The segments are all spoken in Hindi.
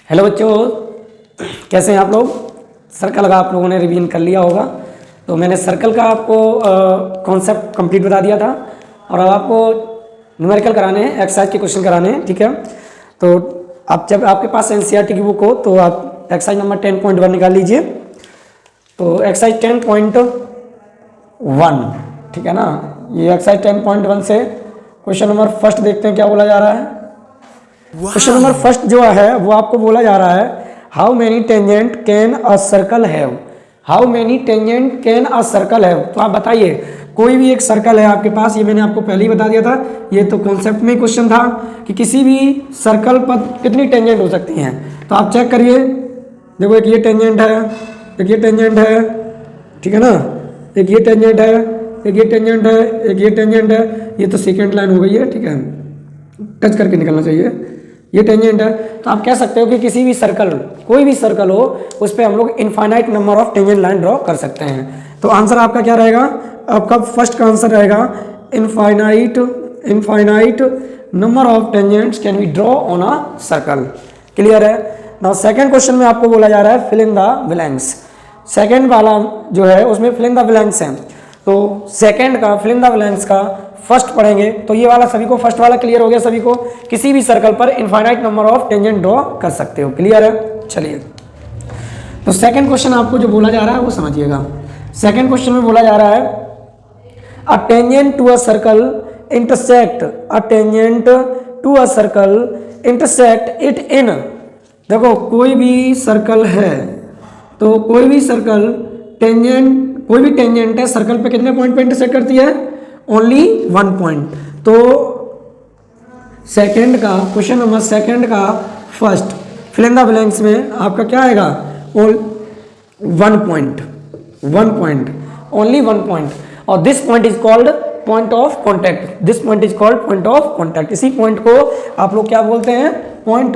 हेलो बच्चों, कैसे हैं आप लोग। सर्कल का आप लोगों ने रिवीजन कर लिया होगा। तो मैंने सर्कल का आपको कॉन्सेप्ट कंप्लीट बता दिया था और अब आपको न्यूमेरिकल कराने हैं, एक्सरसाइज के क्वेश्चन कराने हैं। ठीक है, तो आप जब आपके पास एनसीईआरटी की बुक हो तो आप एक्सरसाइज नंबर 10.1 निकाल लीजिए। तो एक्सरसाइज 10.1, ठीक है ना। ये एक्सरसाइज 10.1 से क्वेश्चन नंबर फर्स्ट देखते हैं क्या बोला जा रहा है। क्वेश्चन नंबर फर्स्ट जो है वो आपको बोला जा रहा है, how many tangent can a circle have. How many tangent can a circle have. तो आप बताइए, कोई भी एक सर्कल है आपके पास, ये मैंने आपको पहले ही बता दिया था, ये तो कॉन्सेप्ट में क्वेश्चन था कि किसी भी सर्कल पर कितनी टेंजेंट हो सकती हैं। तो आप चेक करिए, देखो एक ये टेंजेंट है, एक ये टेंजेंट है, ठीक है ना, एक ये टेंजेंट है, एक ये टेंजेंट है, एक ये टेंजेंट है। ये तो सेकेंड लाइन हो गई है, ठीक है, टच करके निकलना चाहिए। ये टेंजेंट है, तो आप कह सकते हो कि किसी भी सर्कल, कोई भी सर्कल हो, उस पर हम लोग infinite number of tangent line draw कर सकते हैं। तो आंसर आपका क्या रहेगा, आपका फर्स्ट का आंसर रहेगा infinite number of tangents can be draw on a circle. Clear है। नाउ सेकंड क्वेश्चन में आपको बोला जा रहा है fill in the blanks. Second वाला जो है उसमें फिल इन द ब्लैंक्स है। तो सेकंड का फिल इन द ब्लैंक्स का फर्स्ट पढ़ेंगे तो ये वाला सभी को, फर्स्ट वाला क्लियर हो गया सभी को, किसी भी सर्कल पर infinite number of tangent draw कर सकते हो। क्लियर है। चलिए, तो सेकंड क्वेश्चन आपको जो बोला जा रहा है वो समझिएगा। सेकंड क्वेश्चन में बोला जा रहा है a tangent to a circle intersect, a tangent to a circle intersect it in. देखो कोई भी सर्कल है, तो कोई भी सर्कल टेंजेंट, कोई भी टेंजेंट है सर्कल पे कितने पॉइंट पे इंटरसेक्ट करती है, ओनली 1 पॉइंट। तो सेकंड का, क्वेश्चन नंबर सेकंड का first fill in the blanks में आपका क्या आएगा, 1 पॉइंट, 1 पॉइंट, ओनली 1 पॉइंट। और this point is called point of contact, this point is called point of contact. इसी पॉइंट को आप लोग क्या बोलते हैं, पॉइंट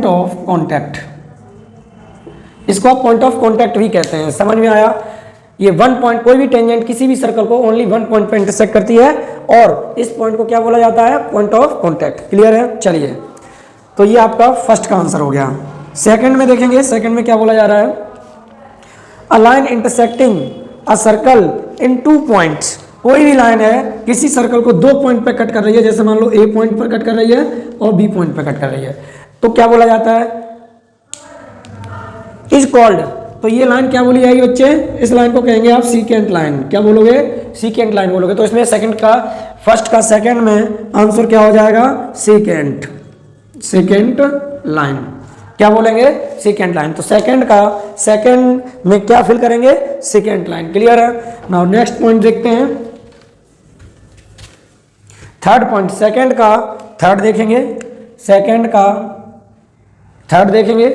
ऑफ कॉन्टैक्ट। इसको आप पॉइंट ऑफ कॉन्टैक्ट भी कहते हैं। समझ में आया। ये 1 पॉइंट, कोई भी टेंजेंट किसी भी सर्कल को ओनली 1 पॉइंट पे इंटरसेक्ट करती है और इस पॉइंट को क्या बोला जाता है, पॉइंट ऑफ कॉन्टैक्ट। क्लियर है। चलिए, तो ये आपका फर्स्ट का आंसर हो गया। सेकंड में देखेंगे, सेकंड में क्या बोला जा रहा है, a line intersecting a circle in 2 points. कोई भी लाइन है किसी सर्कल को 2 पॉइंट पे कट कर रही है, जैसे मान लो ए पॉइंट पर कट कर रही है और बी पॉइंट पर कट कर रही है, तो क्या बोला जाता है, इज कॉल्ड। तो ये लाइन क्या बोली जाएगी बच्चे, इस लाइन को कहेंगे आप सीकेंट लाइन। क्या बोलोगे, सीकेंट लाइन बोलोगे। तो इसमें सेकंड का, फर्स्ट का सेकंड में आंसर क्या हो जाएगा, सीकेंट, सीकेंट लाइन। क्या बोलेंगे, सीकेंट लाइन। तो सेकंड का, सेकंड में क्या फिल करेंगे, सीकेंट लाइन। क्लियर है। नाउ नेक्स्ट पॉइंट देखते हैं, थर्ड पॉइंट। सेकंड का थर्ड देखेंगे, सेकंड का थर्ड देखेंगे।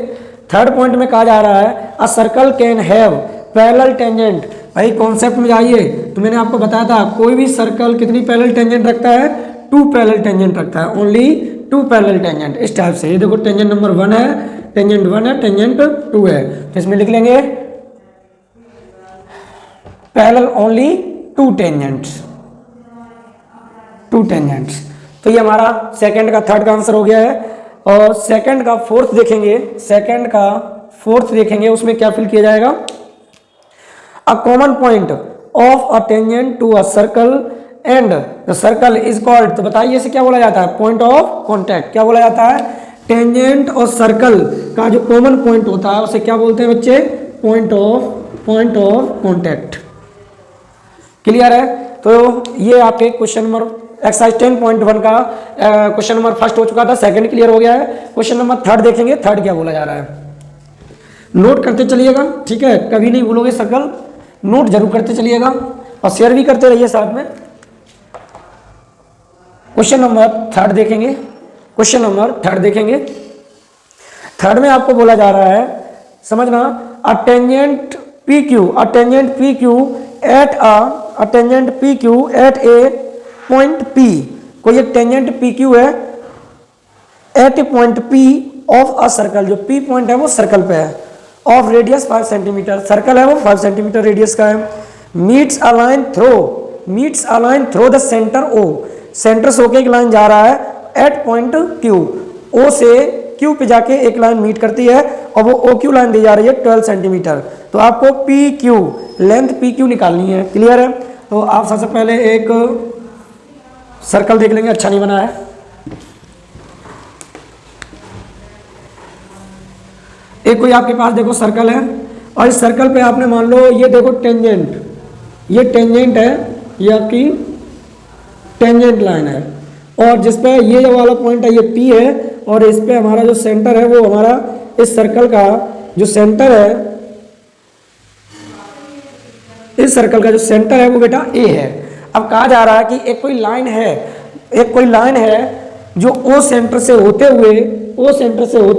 थर्ड पॉइंट में कहा जा रहा है a circle can have parallel tangent. भाई कॉन्सेप्ट में जाइए, तो मैंने आपको बताया था कोई भी सर्कल कितनी पैरेलल टेंजेंट रखता है, 2 पैरेलल टेंजेंट रखता है, ओनली 2 पैरेलल टेंजेंट। इस टाइप से ये देखो, टेंजेंट नंबर 1 है, टेंजेंट 1 है, टेंजेंट 2 है। तो इसमें लिख लेंगे पैरेलल ओनली 2 टेंजेंट्स, 2 टेंजेंट्स। तो ये हमारा सेकंड का, थर्ड का आंसर हो गया है। और सेकंड का फोर्थ देखेंगे, सेकंड का फोर्थ देखेंगे, उसमें क्या फिल किया जाएगा, a common point of a tangent to a circle and the circle is called. तो बताइए इसे क्या बोला जाता है, पॉइंट ऑफ कॉन्टैक्ट। क्या बोला जाता है, टेंजेंट और सर्कल का जो कॉमन पॉइंट होता है उसे क्या बोलते हैं बच्चे, पॉइंट ऑफ कॉन्टैक्ट। क्लियर है। तो ये आपके क्वेश्चन नंबर एक्सरसाइज 10.1 का क्वेश्चन नंबर फर्स्ट हो चुका था, सेकंड क्लियर हो गया है। क्वेश्चन नंबर थर्ड देखेंगे, थर्ड क्या बोला जा रहा है, नोट करते चलिएगा, ठीक है, कभी नहीं भूलोगे सर्कल, नोट जरूर करते चलिएगा और शेयर भी करते रहिए साथ में। क्वेश्चन नंबर थर्ड देखेंगे, क्वेश्चन नंबर थर्ड देखेंगे। थर्ड में आपको बोला जा रहा है, समझना, a tangent P Q, a tangent P Q at a tangent P Q at a point P। कोई एक टेंजेंट PQ है at a point P of a circle, जो P पॉइंट है वो सर्कल पे है, ऑफ रेडियस 5 सेंटीमीटर, सर्कल है वो 5 सेंटीमीटर रेडियस का है। Meets a line throw the centre O, centre से होके एक लाइन जा रहा है एट पॉइंट Q, O से Q क्यू पे जाके एक लाइन मीट करती है और वो ओ क्यू लाइन दी जा रही है 12 सेंटीमीटर। तो आपको P Q length P Q निकालनी है। क्लियर है? तो आप सबसे पहले एक सर्कल देख लेंगे, अच्छा नहीं बना है। एक कोई आपके पास देखो सर्कल है और इस सर्कल पे आपने मान लो ये देखो टेंजेंट, ये टेंजेंट है, ये आपकी टेंजेंट लाइन है और जिस पे ये जो वाला पॉइंट है ये P है और इस पे हमारा जो सेंटर है वो हमारा इस सर्कल का जो सेंटर है, इस सर्कल का जो सेंटर है वो बेटा A है। अब कहा जा रहा है कि एक कोई लाइन है जो O सेंटर से होते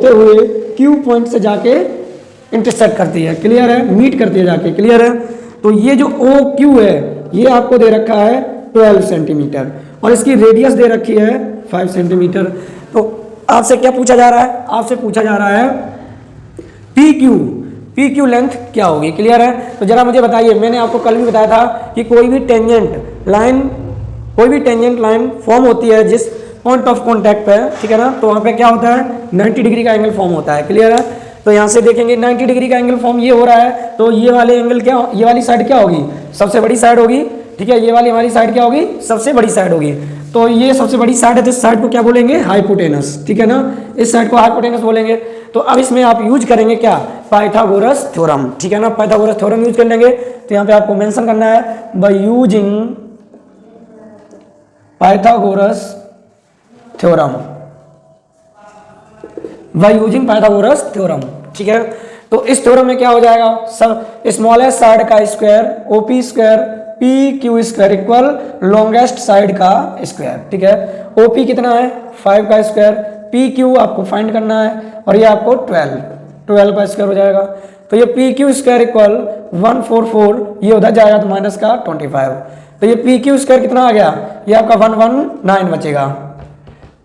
हुए Q पॉइंट से जाके इंटरसेक्ट करती है। क्लियर है? मीट करती है जाके। क्लियर है? तो ये जो OQ है ये आपको दे रखा है 12 सेंटीमीटर और इसकी रेडियस दे रखी है 5 सेंटीमीटर। तो आपसे क्या पूछा जा रहा है? आपसे पूछा जा रहा है पी क्यू लेंथ क्या होगी। क्लियर है? तो जरा मुझे बताइए, मैंने आपको कल भी बताया था कि कोई भी टेंजेंट लाइन फॉर्म होती है जिस पॉइंट ऑफ कॉन्टैक्ट पे, ठीक है ना, तो वहाँ पे क्या होता है 90 डिग्री का एंगल फॉर्म होता है। क्लियर है? तो यहाँ से देखेंगे 90 डिग्री का एंगल फॉर्म ये हो रहा है, तो ये वाले एंगल क्या, ये वाली साइड क्या होगी? सबसे बड़ी साइड होगी। ठीक है? ये वाली हमारी साइड क्या होगी? सबसे बड़ी साइड होगी। तो ये सबसे बड़ी साइड है तो इस साइड को क्या बोलेंगे? हाइपोटेनस। ठीक है ना? इस साइड को हाइपोटेनस बोलेंगे। तो अब इसमें आप यूज करेंगे क्या? Pythagoras theorem. ठीक है ना? पाइथागोरस थ्योरम यूज कर लेंगे। तो यहाँ पे आपको मेंशन करना है बाय यूजिंग पाइथागोरस थ्योरम। ठीक है? तो इस थ्योरम में क्या हो जाएगा? सब स्मॉलेस्ट साइड का square OP square P Q square equal longest side का स्क्वायर। ठीक है? ओपी कितना है? 5 का स्क्वायर, पी क्यू आपको फाइंड करना है और ये आपको 12 का स्क्वायर हो जाएगा। तो ये पी क्यू स्क्वायर इक्वल 144, ये उधर जाएगा तो माइनस का 25। तो ये पी क्यू स्क्वायर कितना आ गया? ये आपका 119 बचेगा।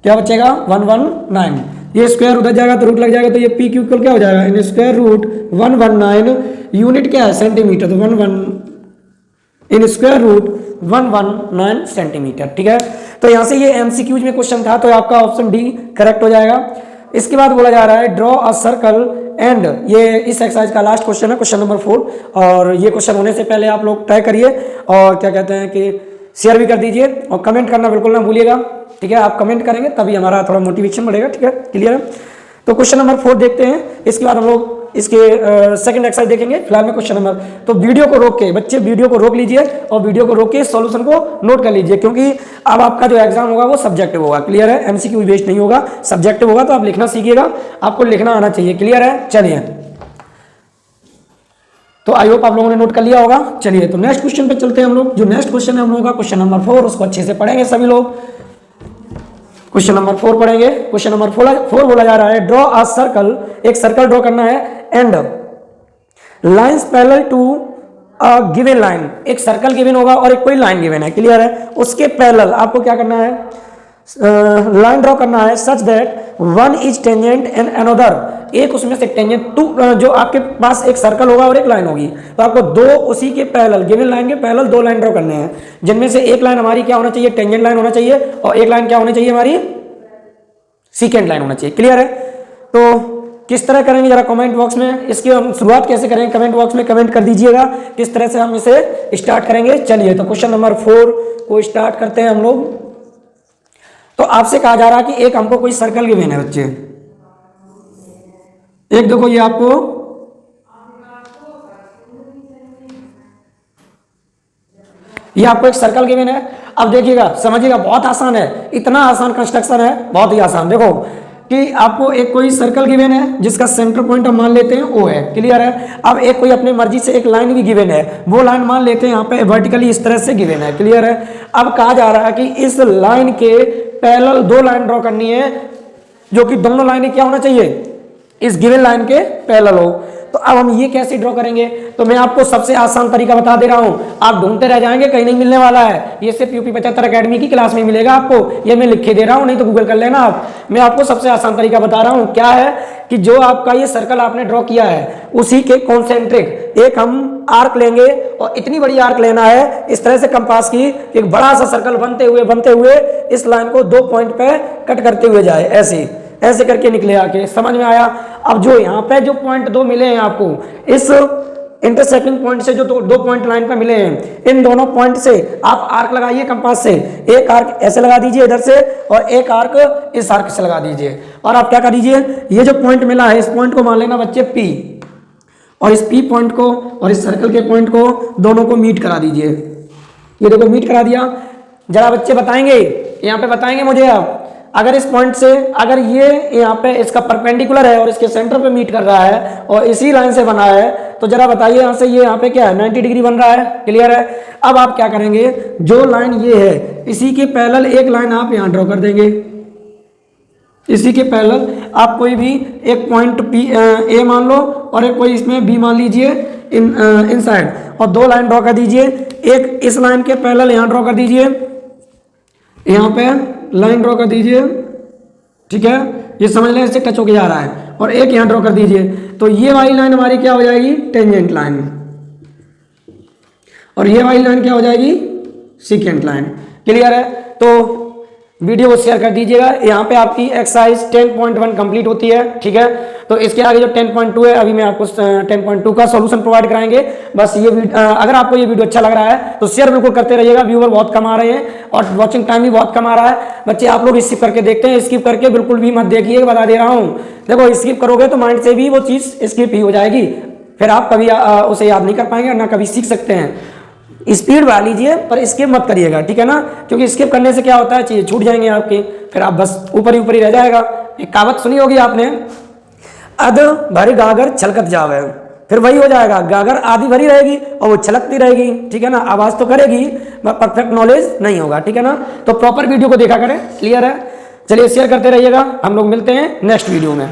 क्या बचेगा? 119। ये स्क्वायर उधर जाएगा तो रूट लग जाएगा, तो ये पी क्यू क्या हो जाएगा? इन स्क्वायर रूट 119, यूनिट क्या है? सेंटीमीटर, तो 119 सेंटीमीटर। ठीक है? तो यहाँ से ये एमसीक्यूज में क्वेश्चन था, तो आपका ऑप्शन डी करेक्ट हो जाएगा। इसके बाद बोला जा रहा है ड्रॉ अ सर्कल एंड, ये इस एक्सरसाइज का लास्ट क्वेश्चन है, क्वेश्चन नंबर 4। और ये क्वेश्चन होने से पहले आप लोग ट्राई करिए और क्या कहते हैं कि शेयर भी कर दीजिए और कमेंट करना बिल्कुल ना भूलिएगा। ठीक है? आप कमेंट करेंगे तभी हमारा थोड़ा मोटिवेशन बढ़ेगा। ठीक है? क्लियर है? तो क्वेश्चन नंबर 4 देखते हैं, इसके बाद हम लोग इसके सेकंड एक्सरसाइज देखेंगे। फिलहाल में क्वेश्चन नंबर, तो वीडियो को रोक के बच्चे वीडियो को रोक लीजिए और वीडियो को रोक के सॉल्यूशन को नोट कर लीजिए, क्योंकि अब आपका जो एग्जाम होगा वो सब्जेक्टिव होगा। क्लियर है? एमसीक्यू बेस्ड नहीं होगा, सब्जेक्टिव होगा। तो आप लिखना सीखिएगा, आपको लिखना आना चाहिए। क्लियर है? चलिए, तो आई होप आप लोगों ने नोट कर लिया होगा। चलिए, तो नेक्स्ट क्वेश्चन पे चलते हैं हम लोग। जो नेक्स्ट क्वेश्चन है हम लोगों का क्वेश्चन नंबर 4, उसको अच्छे से पढ़ेंगे सभी लोग। क्वेश्चन नंबर 4 पढ़ेंगे। क्वेश्चन नंबर 4 बोला जा रहा है ड्रॉ अ सर्कल, एक सर्कल ड्रॉ करना है and lines parallel to a given line, एक सर्कल गिवन होगा और एक कोई लाइन गिवन है। क्लियर है? उसके पैरेलल आपको क्या करना है? लाइन ड्रॉ करना है such that one is tangent and another, एक उसमें से टेंजेंट टू, जो आपके पास एक सर्कल होगा और एक लाइन होगी, तो आपको दो उसी के पैरेलल, गिवन लाइन के पैरेलल 2 लाइन ड्रॉ करने हैं, जिनमें से एक लाइन हमारी क्या होना चाहिए? टेंजेंट लाइन होना चाहिए और एक लाइन क्या होनी चाहिए? हमारी सीकेंट लाइन होना चाहिए। क्लियर है? तो किस तरह करेंगे जरा कमेंट बॉक्स में, इसकी हम शुरुआत कैसे करेंगे कमेंट बॉक्स में कमेंट कर दीजिएगा, किस तरह से हम इसे स्टार्ट करेंगे। चलिए, तो क्वेश्चन नंबर 4 को स्टार्ट करते हैं हम लोग। तो आपसे कहा जा रहा है कि एक हमको कोई सर्कल गिवन है बच्चे, एक देखो ये आपको एक सर्कल गिवन है। अब देखिएगा, समझिएगा, बहुत आसान है, इतना आसान कंस्ट्रक्शन है, बहुत ही आसान। देखो कि आपको एक कोई सर्कल गिवन है जिसका सेंटर पॉइंट हम मान लेते हैं ओ है। क्लियर है? अब एक कोई अपनी मर्जी से एक लाइन भी गिवन है, वो लाइन मान लेते हैं यहाँ पे वर्टिकली इस तरह से गिवन है। क्लियर है? अब कहा जा रहा है कि इस लाइन के पैरेलल 2 लाइन ड्रॉ करनी है, जो कि दोनों लाइनें क्या होना चाहिए? इस गिवन लाइन के पैरेलल हो। तो अब हम ये कैसे ड्रॉ करेंगे? तो मैं आपको सबसे आसान तरीका बता दे रहा हूं, आप ढूंढते रह जाएंगे, कहीं नहीं मिलने वाला है। ये सिर्फ यूपी 75 अकेडमी की क्लास में मिलेगा आपको, ये मैं लिख के दे रहा हूं, नहीं तो गूगल कर लेना आप। मैं आपको सबसे आसान तरीका बता रहा हूं, क्या है कि जो आपका ये सर्कल आपने ड्रॉ किया है उसी के कॉन्सेंट्रिक एक हम आर्क लेंगे और इतनी बड़ी आर्क लेना है इस तरह से कंपास की, एक बड़ा सा सर्कल बनते हुए इस लाइन को 2 पॉइंट पे कट करते हुए जाए, ऐसे ऐसे करके निकले आके, समझ में आया। अब जो यहाँ पे जो पॉइंट 2 मिले हैं आपको, इस इंटरसेक्टिंग पॉइंट से जो दो पॉइंट लाइन पे मिले हैं, इन दोनों पॉइंट से आप आर्क लगाइए कंपास से। एक आर्क ऐसे लगा दीजिए इधर से, और एक आर्क इस आर्क से लगा दीजिए। और आप क्या कर दीजिए, ये जो पॉइंट मिला है इस पॉइंट को मान लेना बच्चे P, और इस P पॉइंट को और इस सर्कल के पॉइंट को दोनों को मीट करा दीजिए। ये देखो मीट करा दिया। जरा बच्चे बताएंगे, यहाँ पे बताएंगे मुझे आप, अगर इस पॉइंट से अगर ये यहाँ पे इसका परपेंडिकुलर है और इसके सेंटर पे मीट कर रहा है और इसी लाइन से बना है, तो जरा बताइए यहाँ से ये यहाँ पे क्या है, 90 डिग्री बन रहा है। क्लियर है। अब आप क्या करेंगे, जो लाइन ये है इसी के पैरेलल एक लाइन आप यहाँ ड्रॉ कर देंगे। इसी के पैरेलल आप कोई भी एक पॉइंट P A मान लो और एक कोई इसमें B मान लीजिए इन साइड, और दो लाइन ड्रॉ कर दीजिए। एक इस लाइन के पैरेलल यहाँ ड्रॉ कर दीजिए, यहाँ पे लाइन ड्रॉ कर दीजिए, ठीक है, ये समझ लें इससे टच होके जा रहा है, और एक यहाँ ड्रॉ कर दीजिए। तो ये वाली लाइन हमारी क्या हो जाएगी, टेंजेंट लाइन, और ये वाली लाइन क्या हो जाएगी, सीकेंट लाइन। क्लियर है। तो वीडियो को शेयर कर दीजिएगा। यहाँ पे आपकी एक्सरसाइज 10.1 कंप्लीट होती है, ठीक है। तो इसके आगे जो 10.2 है, अभी मैं आपको 10.2 का सॉल्यूशन प्रोवाइड कराएंगे। बस ये अगर आपको ये वीडियो अच्छा लग रहा है तो शेयर बिल्कुल करते रहिएगा। व्यूअर बहुत कम आ रहे हैं और वॉचिंग टाइम भी बहुत कम आ रहा है। बच्चे आप लोग स्किप करके देखते हैं, स्किप करके बिल्कुल भी मत देखिए, बता दे रहा हूँ। देखो स्किप करोगे तो माइंड से भी वो चीज़ स्किप ही हो जाएगी, फिर आप कभी उसे याद नहीं कर पाएंगे, ना कभी सीख सकते हैं। स्पीड बढ़ा लीजिए पर स्किप मत करिएगा, ठीक है ना, क्योंकि स्किप करने से क्या होता है, चीजें छूट जाएंगे आपकी, फिर आप बस ऊपर ही रह जाएगा। एक कहावत सुनी होगी आपने, अध भरी गागर छलकत जावे, फिर वही हो जाएगा, गागर आधी भरी रहेगी और वो छलकती रहेगी, ठीक है ना, आवाज तो करेगी, परफेक्ट नॉलेज नहीं होगा, ठीक है ना। तो प्रॉपर वीडियो को देखा करें। क्लियर है। चलिए शेयर करते रहिएगा, हम लोग मिलते हैं नेक्स्ट वीडियो में।